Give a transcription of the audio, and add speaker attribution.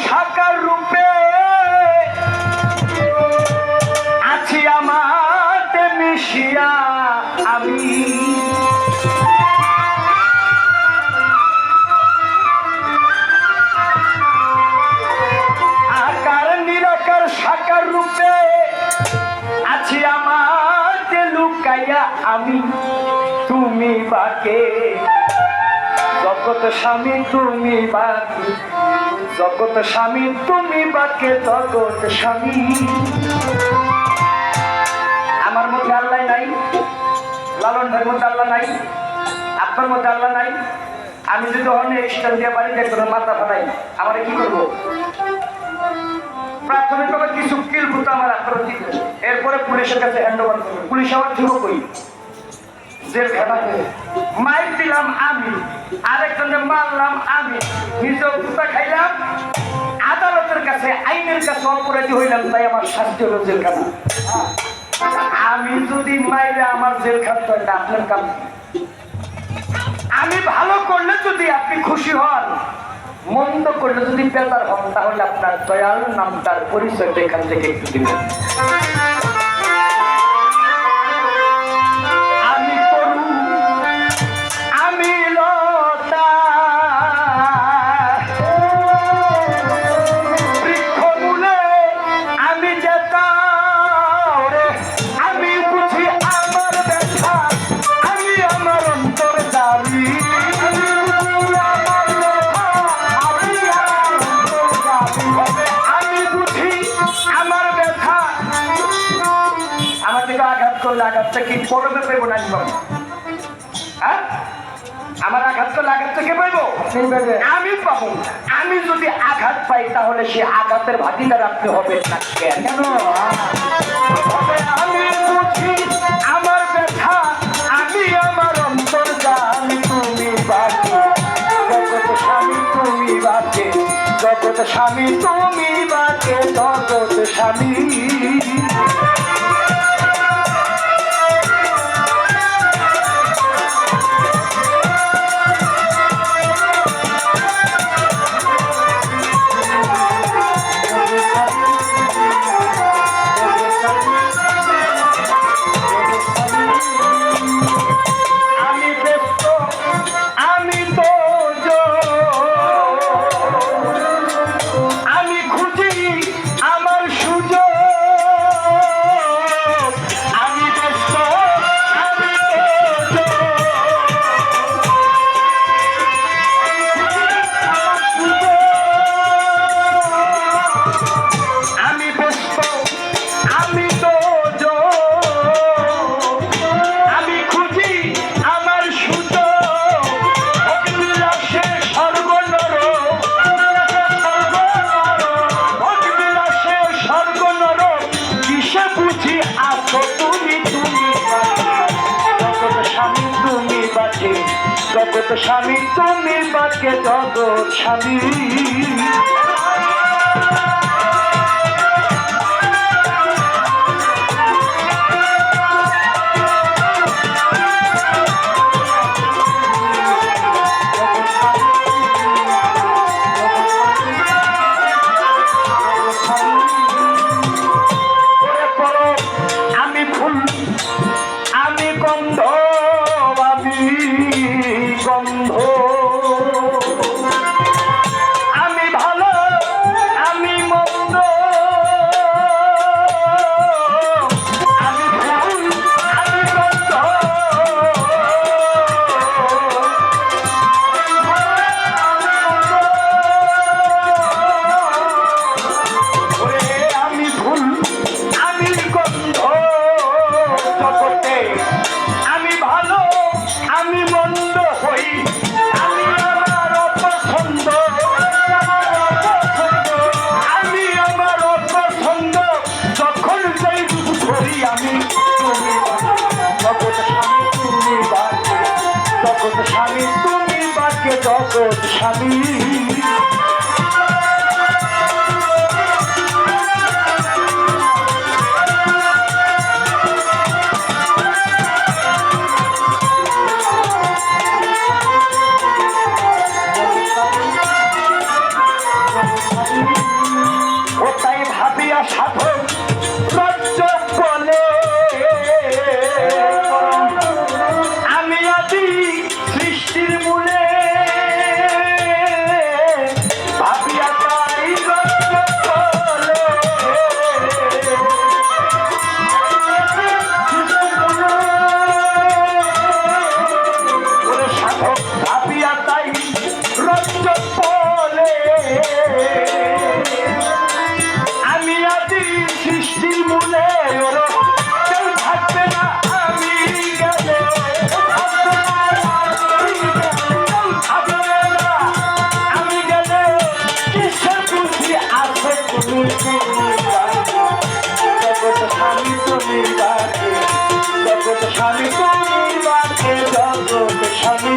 Speaker 1: সাকার রূপে আছি আমাতে মিশিয়া আমি আকার নিরাকার সাকার রূপে আছি আমাতে লুকাইয়া আমি তুমি বাকে জগৎ স্বামী তুমি বাকে জগৎ স্বামী তুমি বাকে জগৎ স্বামী আমার মধ্যে আল্লাহ নাই, লালন ভাইয়ের মধ্যে আল্লাহ নাই, আপনার মধ্যে আল্লাহ নাই। আমি যদি অনেক স্টাইল দিয়ে বাড়ি দেখবো মাথা ফাটাই, আমার কি করবো? প্রাথমিকভাবে কিছু কিল ভূত আমার আপনার দিবে, এরপরে পুলিশের কাছে হ্যান্ড ওভার করবো। পুলিশ আমার দিব কই? জেলখানা। মাইক দিলাম আমি, আরেকজনকে মারলাম আমি, নিজেও কুতা খাইলাম, আদালতের কাছে আইনের কাছে অপরাধী হইলাম, তাই আমার শাস্তি হলো জেলখানা। আমি যদি মাইরে আমার জেল খাটতে হয়, আপনার কাম। আমি ভালো করলে যদি আপনি খুশি হন, মন্দ করলে যদি বেতার হন, তাহলে আপনার দয়াল নামটার পরিচয়টা এখান থেকে একটু দিবেন। আঘাতটা কি পড়বে পাইব না? হ্যাঁ, আমার আঘাত করলে আঘাতটা কে পাইব? আমি পাবো। আমি যদি আঘাত পাই তাহলে সে আঘাতের ভাগিদার আপনি হবেন না কেন? আমি বুঝি আমার ব্যথা, আমি আমার অন্তর জানি তুমি বাকে জগৎ স্বামী তুমি বাকে জগৎ স্বামী তুমি বাকে জগৎ স্বামী। জগৎ স্বামী তুমি বাকে জগৎ স্বামী। আমি ফুল, আমি গন্ধ, গন্ধ, আমি ভালো, আমি মন্দ, আমি ফুল, আমি গন্ধ, আমি ফুল, আমি গন্ধ, জগতে আমি ভালো, আমি মন্দ হই, আমি আমার অপছন্দ, আমি আমার অপছন্দ যখন যাই ধরি আমি জগৎ স্বামী তুমি বাকে জগৎ স্বামী তুমি বাকে জগৎ স্বামী। ও তাই ভাবিয়া সাধক রজ্জ বলে আমি আদি সৃষ্টির মূলে ভাবিয়া তাই রজ্জ বলে ওরে সাধক ভাবিয়া তাই রজ্জ বলে আমি আদি সৃষ্টির মূলে ওরা কেউ থাকবে না আমি গেলে আমি গেলে কিসের বুদ্ধি আছে তুমি জগৎ স্বামী তুমি ডাকে জগৎ স্বামী তুমি ডাকে জগৎ স্বামী